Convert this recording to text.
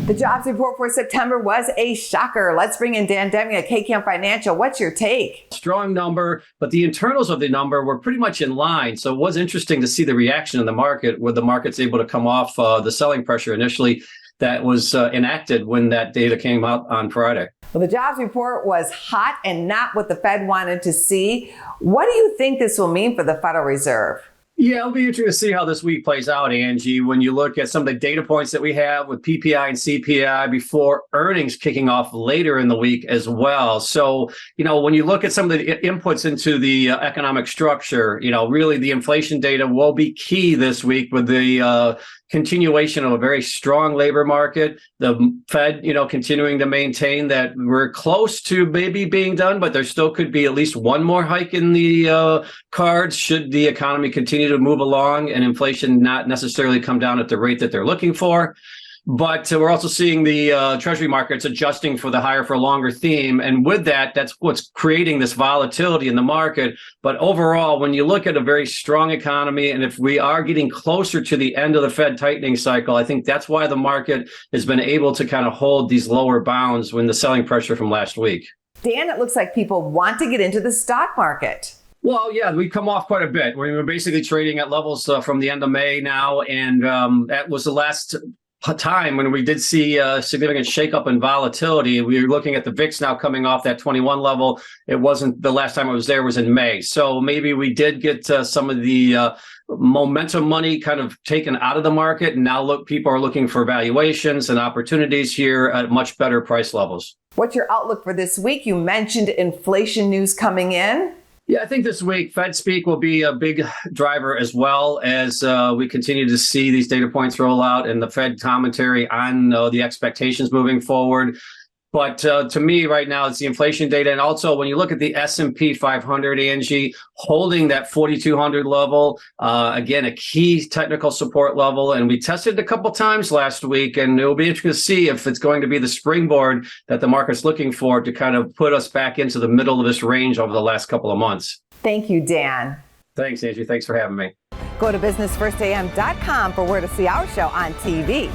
The jobs report for September was a shocker. Let's bring in Dan Deming at KKM Financial. What's your take? Strong number, but the internals of the number were pretty much in line. So it was interesting to see the reaction in the market, where the market's able to come off the selling pressure initially that was enacted when that data came out on Friday. Well, the jobs report was hot and not what the Fed wanted to see. What do you think this will mean for the Federal Reserve? Yeah, it'll be interesting to see how this week plays out, Angie, when you look at some of the data points that we have with PPI and CPI before earnings kicking off later in the week as well. So, when you look at some of the inputs into the economic structure, really the inflation data will be key this week with the continuation of a very strong labor market. The Fed, continuing to maintain that we're close to maybe being done, but there still could be at least one more hike in the cards should the economy continue to move along and inflation not necessarily come down at the rate that they're looking for. But we're also seeing the Treasury markets adjusting for the higher for longer theme. And with that, that's what's creating this volatility in the market. But overall, when you look at a very strong economy, and if we are getting closer to the end of the Fed tightening cycle, I think that's why the market has been able to kind of hold these lower bounds when the selling pressure from last week. Dan, it looks like people want to get into the stock market. Well, yeah, we've come off quite a bit. We're basically trading at levels from the end of May now. And that was the last time when we did see a significant shakeup in volatility. We were looking at the VIX now coming off that 21 level. It wasn't the last time it was there was in May. So maybe we did get some of the momentum money kind of taken out of the market. And now people are looking for valuations and opportunities here at much better price levels. What's your outlook for this week? You mentioned inflation news coming in. Yeah, I think this week Fed speak will be a big driver as well as we continue to see these data points roll out and the Fed commentary on the expectations moving forward. But to me right now, it's the inflation data. And also when you look at the S&P 500, Angie, holding that 4,200 level, again, a key technical support level. And we tested it a couple times last week, and it will be interesting to see if it's going to be the springboard that the market's looking for to kind of put us back into the middle of this range over the last couple of months. Thank you, Dan. Thanks, Angie. Thanks for having me. Go to businessfirstam.com for where to see our show on TV.